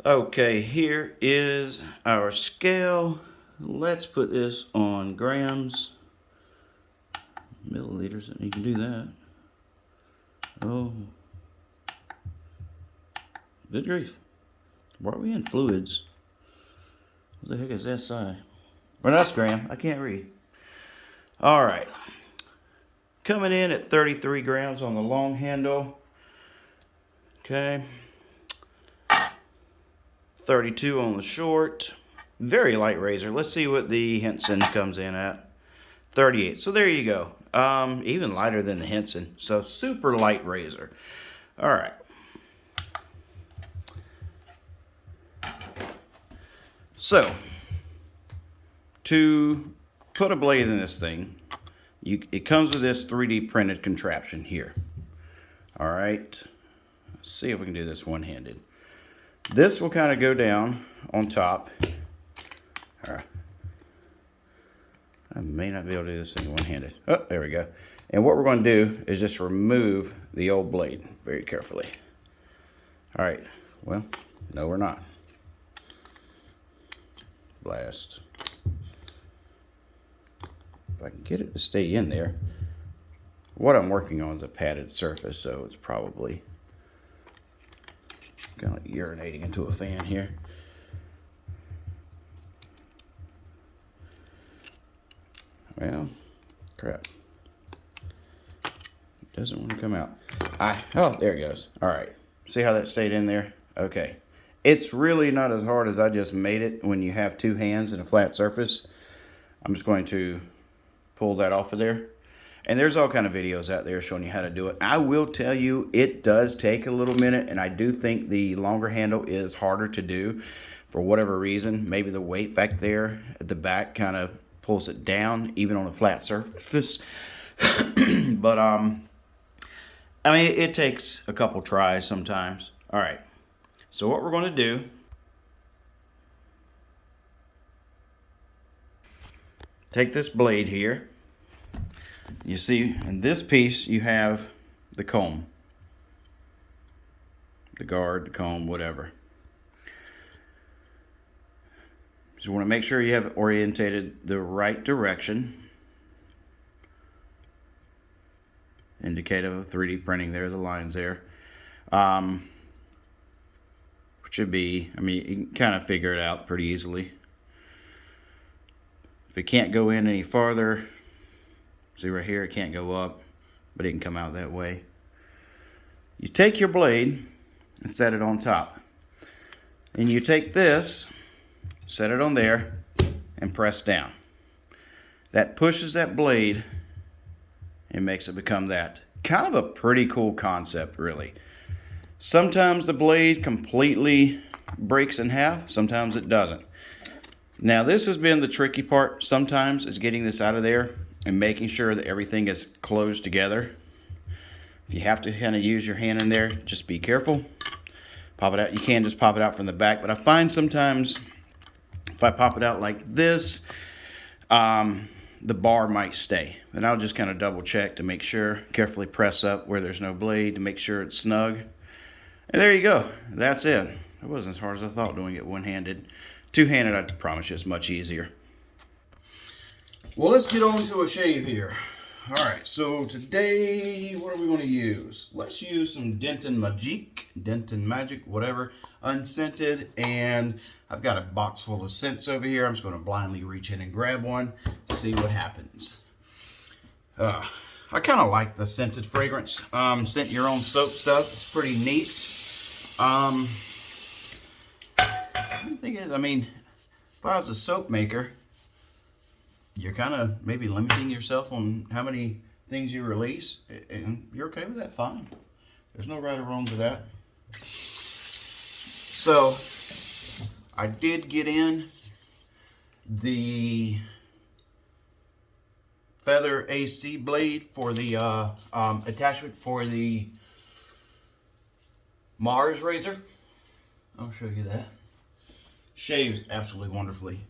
Okay, here is our scale. Let's put this on grams, milliliters, and you can do that. Oh, good grief. Why are we in fluids? What the heck is SI? Well, that's gram. I can't read. All right. Coming in at 33 grams on the long handle. Okay. 32 on the short. Very light razor. Let's see what the Henson comes in at. 38. So there you go. Even lighter than the Henson. So super light razor. All right. So to put a blade in this thing, it comes with this 3D printed contraption here. All right. Let's see if we can do this one-handed. This will kind of go down on top. All right. I may not be able to do this thing one-handed. Oh, there we go. And what we're going to do is just remove the old blade very carefully. All right. Well, no, we're not. Blast. If I can get it to stay in there. What I'm working on is a padded surface, so it's probably kind of like urinating into a fan here. Well, crap. It doesn't want to come out. Oh, there it goes. All right. See how that stayed in there? Okay. It's really not as hard as I just made it when you have two hands and a flat surface. I'm just going to pull that off of there. And there's all kind of videos out there showing you how to do it. I will tell you, it does take a little minute, and I do think the longer handle is harder to do for whatever reason. Maybe the weight back there at the back kind of pulls it down, even on a flat surface. But I mean, it takes a couple tries sometimes. All right. So what we're going to do, take this blade here. You see, in this piece, you have the comb, the guard, the comb, whatever. So you want to make sure you have it orientated the right direction. Indicative of 3D printing there, the lines there. Should be, I mean, you can kind of figure it out pretty easily. If it can't go in any farther, see right here, it can't go up, but it can come out that way. You take your blade and set it on top. And you take this, set it on there, and press down. That pushes that blade and makes it become that. Kind of a pretty cool concept, really. Sometimes the blade completely breaks in half, sometimes it doesn't. Now this has been the tricky part. Sometimes it's getting this out of there and making sure that everything is closed together. If you have to kind of use your hand in there, just be careful. Pop it out. You can just pop it out from the back, but I find sometimes if I pop it out like this, the bar might stay. And I'll just kind of double check to make sure, carefully press up where there's no blade to make sure it's snug. And there you go. That's it. It wasn't as hard as I thought doing it one-handed. Two-handed, I promise you, it's much easier. Well, let's get on to a shave here. All right, so today, what are we going to use? Let's use some Denton Magic, whatever, unscented. And I've got a box full of scents over here. I'm just going to blindly reach in and grab one to see what happens. I kind of like the scented fragrance. Scent your own soap stuff. It's pretty neat. The thing is, I mean, if I was a soap maker, you're kind of maybe limiting yourself on how many things you release, and you're okay with that, fine. There's no right or wrong to that. So, I did get in the feather AC blade for the attachment for the Mars razor. I'll show you that. Shaves absolutely wonderfully.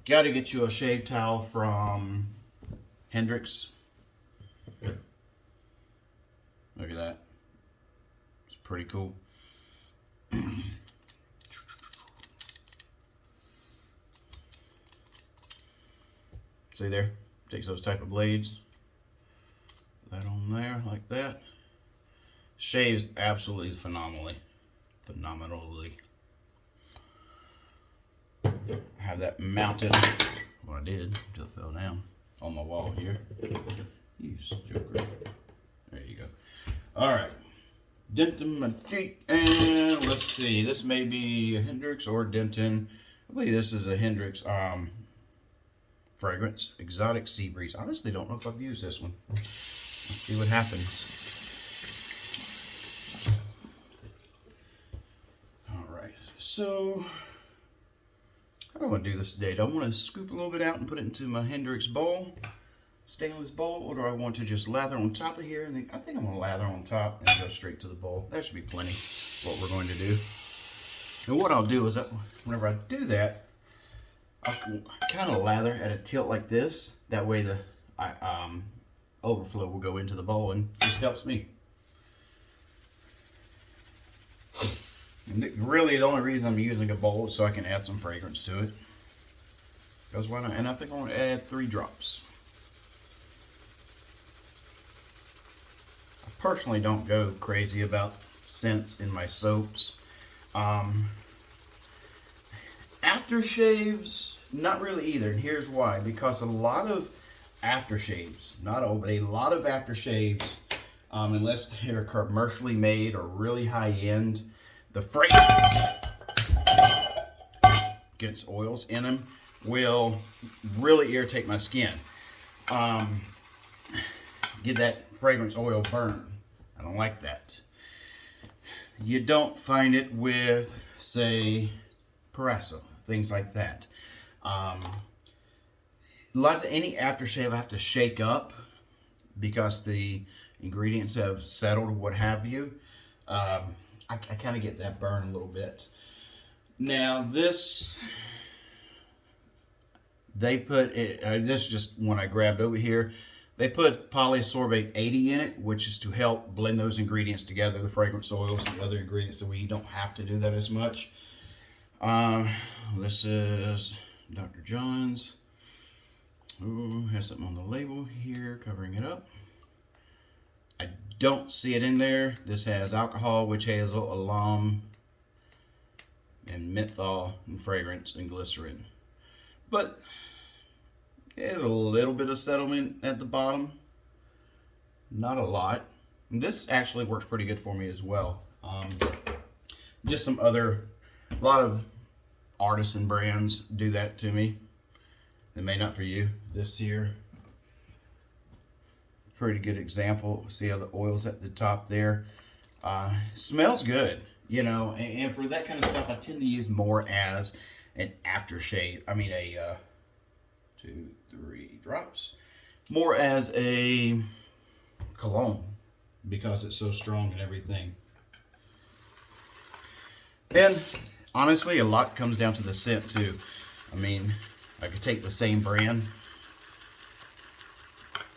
Got to get you a shave towel from Hendrix. Look at that. It's pretty cool. See there? Takes those type of blades. Put that on there like that. Shaves absolutely phenomenally. I have that mounted. Well, I did until it fell down on my wall here. You joker. There you go. All right. Denton my Jeep, and let's see. This may be a Hendrix or Denton. I believe this is a Hendrix fragrance, Exotic Sea Breeze. I honestly don't know if I've used this one. Let's see what happens. All right. So I don't want to do this today. Do I want to scoop a little bit out and put it into my Hendrix bowl? Stainless bowl, or do I want to just lather on top of here? And then, I think I'm going to lather on top and go straight to the bowl. That should be plenty what we're going to do. And what I'll do is that whenever I do that, I'll kind of lather at a tilt like this. That way the overflow will go into the bowl and just helps me. And really the only reason I'm using a bowl is so I can add some fragrance to it. Because why not? And I think I want to add 3 drops. Personally don't go crazy about scents in my soaps. Aftershaves, not really either, and here's why. Because a lot of aftershaves, not all, but a lot of aftershaves, unless they're commercially made or really high-end, the fragrance against oils in them will really irritate my skin. Get that fragrance oil burn. I don't like that. You don't find it with, say, Parasso, things like that. Lots of any aftershave I have to shake up because the ingredients have settled or what have you. I kind of get that burn a little bit. Now this, they put it, this is just one I grabbed over here. They put polysorbate 80 in it, which is to help blend those ingredients together, the fragrance oils and the other ingredients, so we don't have to do that as much. This is Dr. John's. Ooh, has something on the label here covering it up. I don't see it in there. This has alcohol, which has alum and menthol and fragrance and glycerin. But there's a little bit of settlement at the bottom. Not a lot. And this actually works pretty good for me as well. Just some other, a lot of artisan brands do that to me. They may not for you. This here, pretty good example. See how the oil's at the top there. Smells good, you know, and for that kind of stuff, I tend to use more as an aftershave. I mean, 2, 3 drops. More as a cologne because it's so strong and everything. And honestly, a lot comes down to the scent too. I mean, I could take the same brand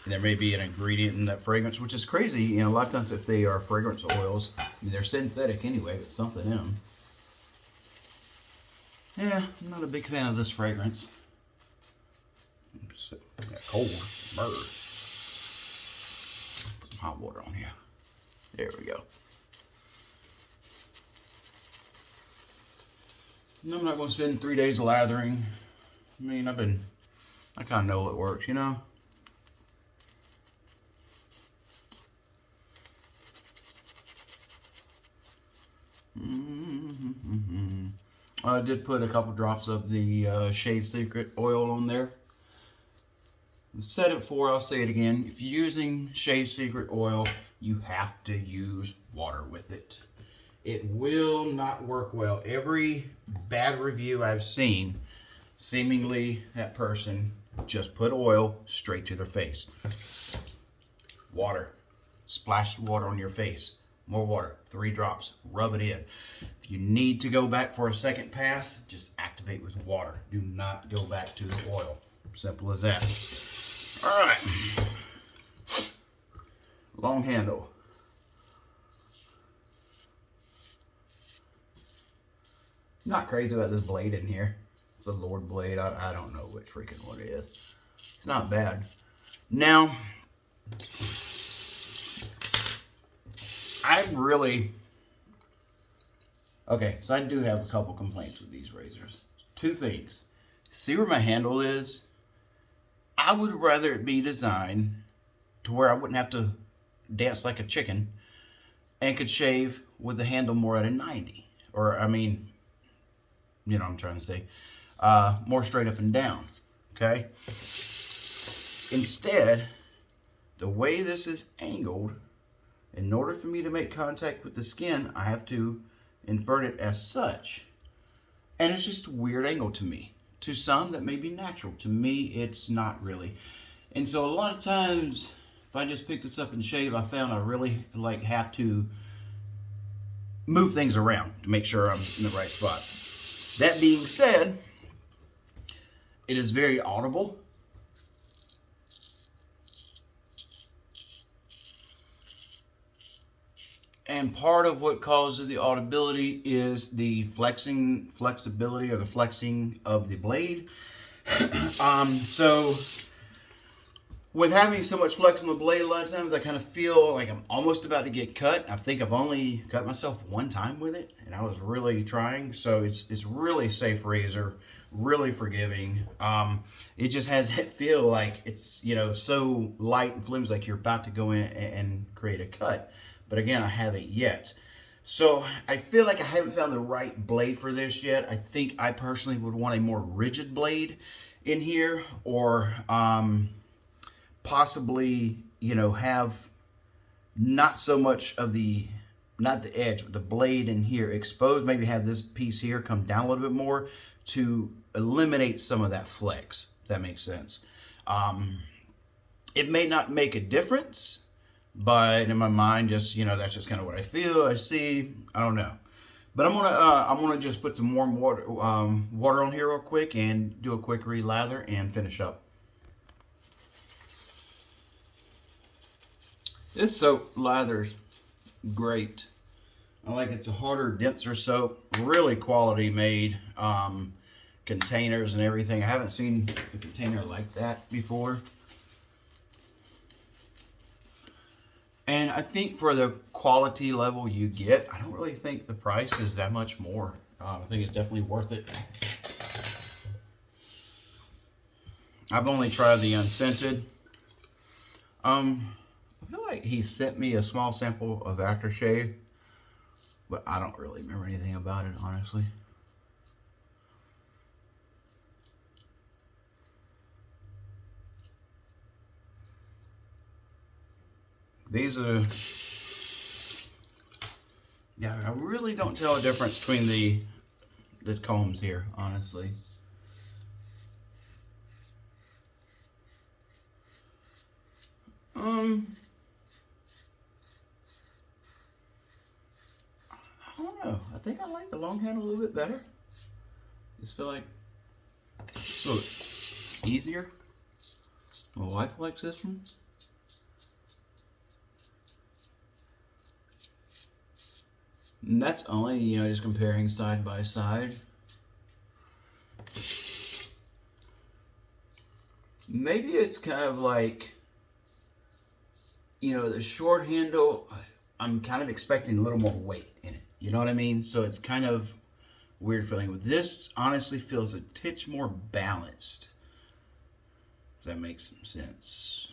and there may be an ingredient in that fragrance, which is crazy. You know, a lot of times if they are fragrance oils, I mean, they're synthetic anyway, but something in them. Yeah, I'm not a big fan of this fragrance. Oops, got cold, murder. Put some hot water on here. There we go. And I'm not going to spend 3 days lathering. I mean, I kind of know it works, you know. I did put a couple drops of the Shave Secret oil on there. I said it before, I'll say it again. If you're using Shave Secret oil, you have to use water with it. It will not work well. Every bad review I've seen, seemingly that person just put oil straight to their face. Water. Splash water on your face. More water. 3 drops. Rub it in. If you need to go back for a second pass, just activate with water. Do not go back to the oil. Simple as that. All right. Long handle. Not crazy about this blade in here. It's a Lord blade. I don't know which freaking one it is. It's not bad. Now, okay, so I do have a couple complaints with these razors. Two things. See where my handle is? I would rather it be designed to where I wouldn't have to dance like a chicken and could shave with the handle more at a 90. Or, I mean, you know what I'm trying to say. More straight up and down, okay? Instead, the way this is angled, in order for me to make contact with the skin, I have to invert it as such. And it's just a weird angle to me. To some, that may be natural. To me, it's not really. And so a lot of times, if I just pick this up and shave, I found I really have to move things around to make sure I'm in the right spot. That being said, it is very audible. And part of what causes the audibility is the flexibility or the flexing of the blade. So with having so much flex on the blade, a lot of times I kind of feel like I'm almost about to get cut. I think I've only cut myself one time with it, and I was really trying. So it's really safe razor, really forgiving. It just has that feel like it's, you know, so light and flimsy, like you're about to go in and create a cut. But again, I haven't yet. So I feel like I haven't found the right blade for this yet. I think I personally would want a more rigid blade in here, or possibly, you know, have not so much of the, not the edge, but the blade in here exposed. Maybe have this piece here come down a little bit more to eliminate some of that flex, if that makes sense. It may not make a difference, but in my mind, just, you know, that's just kind of what I feel, I see, I don't know. But I'm gonna just put some warm water, water on here real quick and do a quick relather and finish up. This soap lathers great. I like it's a harder, denser soap, really quality made containers and everything. I haven't seen a container like that before. And I think for the quality level you get, I don't really think the price is that much more. I think it's definitely worth it. I've only tried the unscented. I feel like he sent me a small sample of aftershave, but I don't really remember anything about it, honestly. These are, yeah, I really don't tell a difference between the combs here, honestly. I don't know. I think I like the long handle a little bit better. Just feel like it's a little easier. My wife likes this one. And that's only, you know, just comparing side by side. Maybe it's kind of like, you know, the short handle, I'm kind of expecting a little more weight in it. You know what I mean? So it's kind of weird feeling. With this, honestly feels a titch more balanced. If that makes some sense.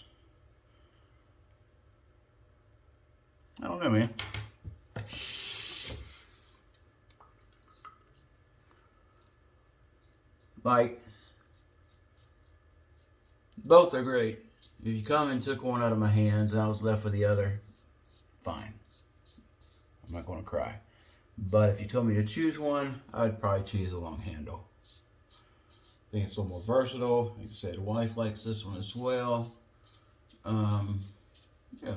I don't know, man. Like, both are great. If you come and took one out of my hands and I was left with the other, fine. I'm not going to cry. But if you told me to choose one, I'd probably choose a long handle. I think it's a little more versatile. Like I said, wife likes this one as well. Yeah.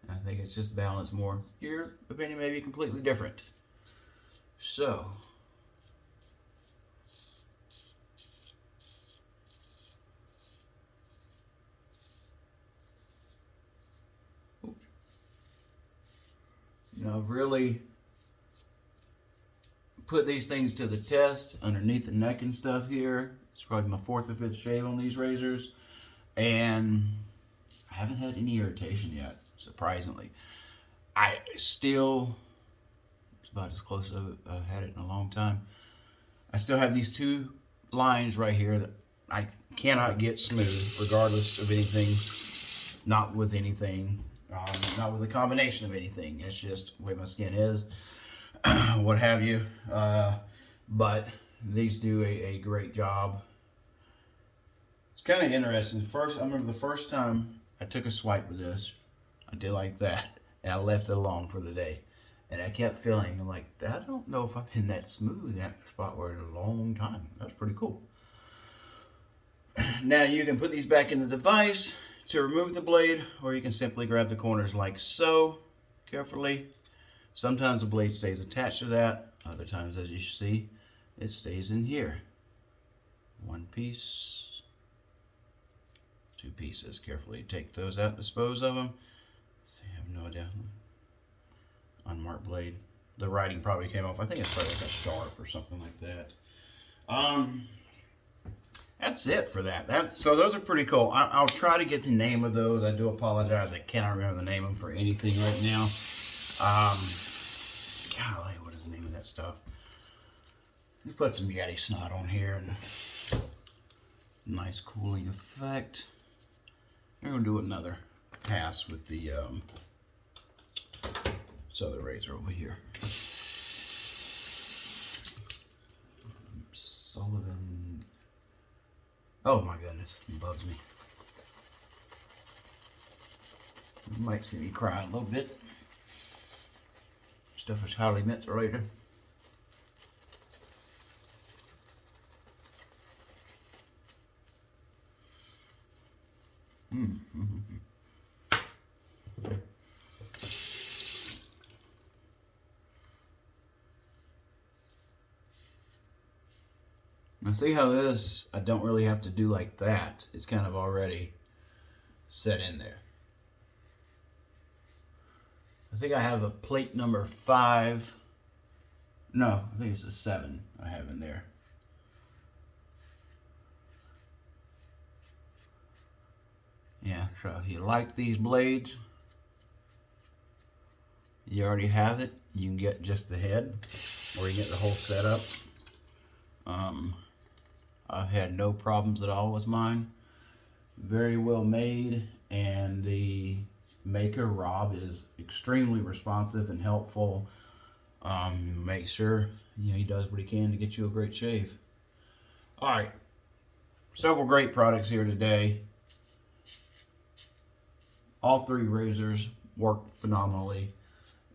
I think it's just balanced more. Your opinion may be completely different. So, you know, I've really put these things to the test underneath the neck and stuff here. It's probably my 4th or 5th shave on these razors, and I haven't had any irritation yet, surprisingly. I still, it's about as close as I've had it in a long time. I still have these 2 lines right here that I cannot get smooth, regardless of anything, not with anything, not with a combination of anything. It's just the way my skin is, what have you. But these do a great job. It's kind of interesting. I remember the first time I took a swipe with this, I did like that, and I left it alone for the day. And I kept feeling like, I don't know if I've been that smooth that spot where in a long time. That's pretty cool. Now you can put these back in the device to remove the blade, or you can simply grab the corners like so, carefully. Sometimes the blade stays attached to that. Other times, as you see, it stays in here. 1 piece, 2 pieces. Carefully take those out, dispose of them. See, I have no idea. Unmarked blade. The writing probably came off. I think it's probably like a sharp or something like that. That's it for that. So those are pretty cool. I'll try to get the name of those. I do apologize. I cannot remember the name of them for anything right now. Golly, what is the name of that stuff? Let's put some Yeti snot on here and nice cooling effect. I'm gonna do another pass with the this other razor over here. Sullivan. Oh my goodness, it bugs me. You might see me cry a little bit. Stuff is highly methylated. Now see how this, I don't really have to do like that. It's kind of already set in there. I think I have a plate number 5. No, I think it's a 7 I have in there. Yeah, so if you like these blades, you already have it. You can get just the head, or you can get the whole setup. I've had no problems at all with mine. Very well made, and the maker, Rob, is extremely responsive and helpful. Make sure he does what he can to get you a great shave. All right, several great products here today. All 3 razors work phenomenally.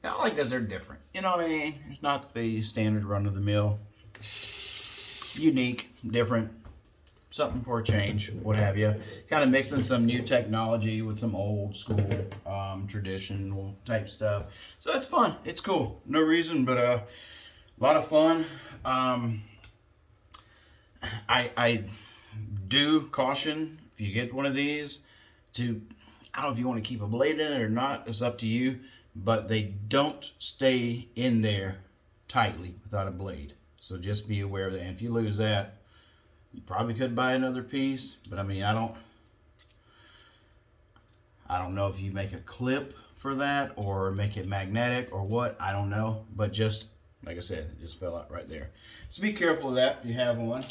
I like that they're different. You know what I mean? It's not the standard run-of-the-mill. Unique, different, something for a change, what have you. Kind of mixing some new technology with some old school, traditional type stuff. So that's fun. It's cool. No reason, but a lot of fun. I do caution, if you get one of these, to, I don't know if you want to keep a blade in it or not. It's up to you. But they don't stay in there tightly without a blade. So just be aware of that. And if you lose that, you probably could buy another piece. But I mean, I don't know if you make a clip for that or make it magnetic or what. I don't know. But just, like I said, it just fell out right there. So be careful of that if you have one.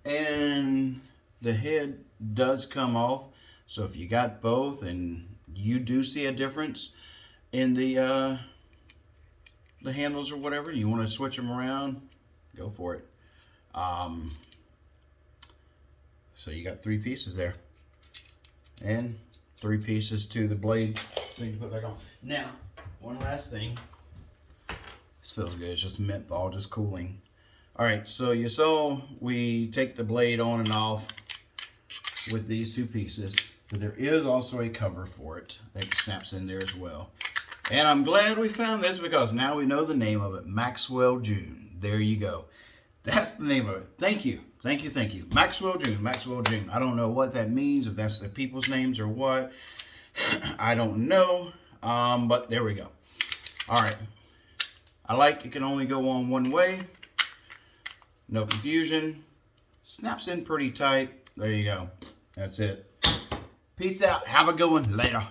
And the head does come off. So if you got both and you do see a difference in the handles or whatever, you want to switch them around, go for it. So you got 3 pieces there, and 3 pieces to the blade thing to put back on. Now, one last thing. This feels good. It's just menthol, just cooling. All right, so you saw we take the blade on and off with these 2 pieces, but there is also a cover for it that snaps in there as well. And I'm glad we found this because now we know the name of it, Maxwell June. There you go. That's the name of it. Thank you. Thank you, thank you. Maxwell June, Maxwell June. I don't know what that means, if that's the people's names or what. I don't know, but there we go. All right. I like it can only go on one way. No confusion. Snaps in pretty tight. There you go. That's it. Peace out. Have a good one. Later.